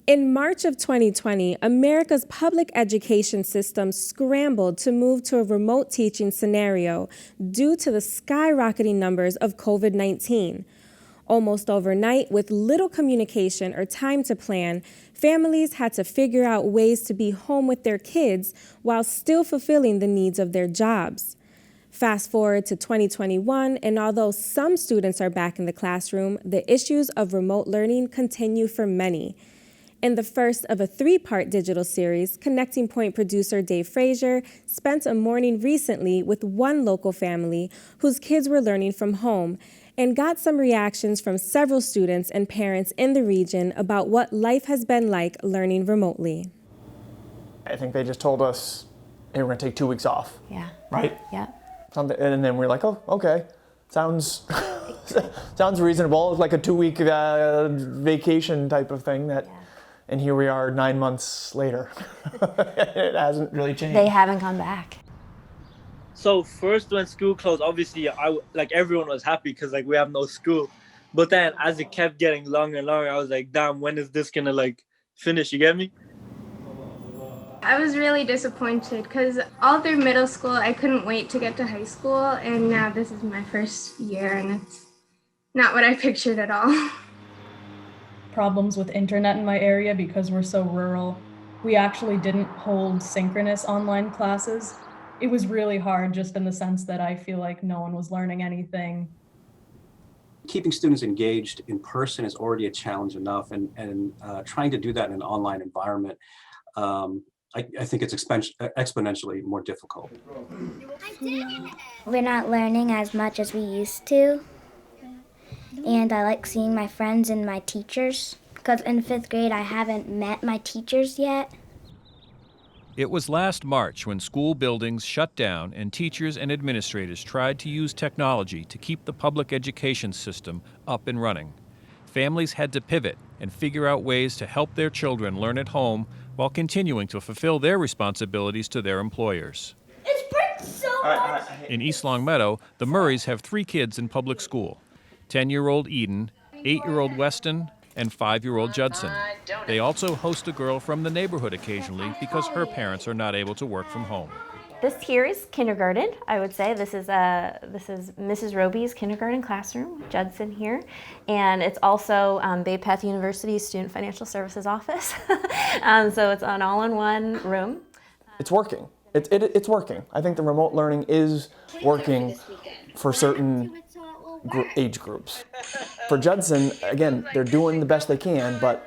In March of 2020, America's public education system scrambled to move to a remote teaching scenario due to the skyrocketing numbers of COVID-19. Almost overnight, with little communication or time to plan, families had to figure out ways to be home with their kids while still fulfilling the needs of their jobs. Fast forward to 2021, and although some students are back in the classroom, the issues of remote learning continue for many. In the first of a three-part digital series, Connecting Point producer Dave Frazier spent a morning recently with one local family whose kids were learning from home and got some reactions from several students and parents in the region about what life has been like learning remotely. I think they just told us, hey, we're gonna take 2 weeks off. Yeah. Right? Yeah. Something, and then we're like, oh, okay, sounds sounds reasonable. It's like a 2-week vacation type of thing. And here we are 9 months later. It hasn't really changed. They haven't come back. So first when school closed, obviously everyone was happy because we have no school. But then as it kept getting longer and longer, I was like, damn, when is this gonna finish? You get me? I was really disappointed because all through middle school, I couldn't wait to get to high school. And now this is my first year and it's not what I pictured at all. Problems with internet in my area because we're so rural. We actually didn't hold synchronous online classes. It was really hard just in the sense that I feel like no one was learning anything. Keeping students engaged in person is already a challenge enough, and trying to do that in an online environment, I think it's exponentially more difficult. We're not learning as much as we used to. And I like seeing my friends and my teachers, because in 5th grade I haven't met my teachers yet. It was last March when school buildings shut down and teachers and administrators tried to use technology to keep the public education system up and running. Families had to pivot and figure out ways to help their children learn at home while continuing to fulfill their responsibilities to their employers. It's so much. In East Longmeadow, the Murrays have 3 kids in public school: 10-year-old Eden, 8-year-old Weston, and 5-year-old Judson. They also host a girl from the neighborhood occasionally because her parents are not able to work from home. This here is kindergarten, I would say. This is Mrs. Roby's kindergarten classroom, Judson here. And it's also Bay Path University's Student Financial Services office. So it's an all-in-one room. It's working. It's working. I think the remote learning is working for certain age groups. For Judson, again, they're doing the best they can, but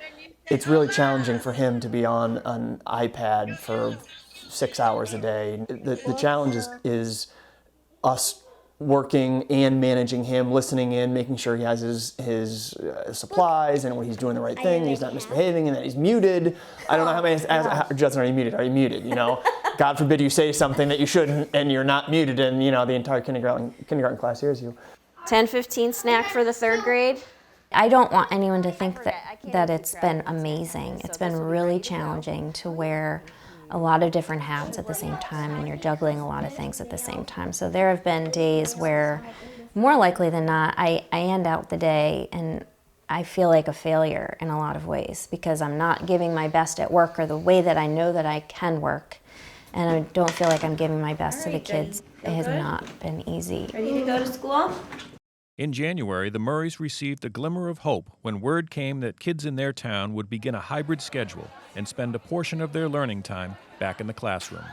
it's really challenging for him to be on an iPad for 6 hours a day. The challenge is us working and managing him, listening in, making sure he has his supplies and when he's doing the right thing, he's not misbehaving, and that he's muted. I don't know how many, Judson, are you muted? Are you muted? God forbid you say something that you shouldn't and you're not muted, and the entire kindergarten class hears you. 10-15 snack for the 3rd grade. I don't want anyone to think that it's been amazing. It's been really challenging to wear a lot of different hats at the same time, and you're juggling a lot of things at the same time. So there have been days where, more likely than not, I end out the day and I feel like a failure in a lot of ways because I'm not giving my best at work or the way that I know that I can work, and I don't feel like I'm giving my best to the kids. It has not been easy. Ready to go to school? In January, the Murrays received a glimmer of hope when word came that kids in their town would begin a hybrid schedule and spend a portion of their learning time back in the classroom.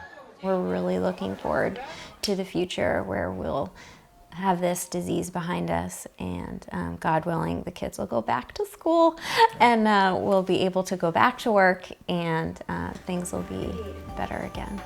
We're really looking forward to the future where we'll have this disease behind us, and God willing, the kids will go back to school and we'll be able to go back to work, and things will be better again.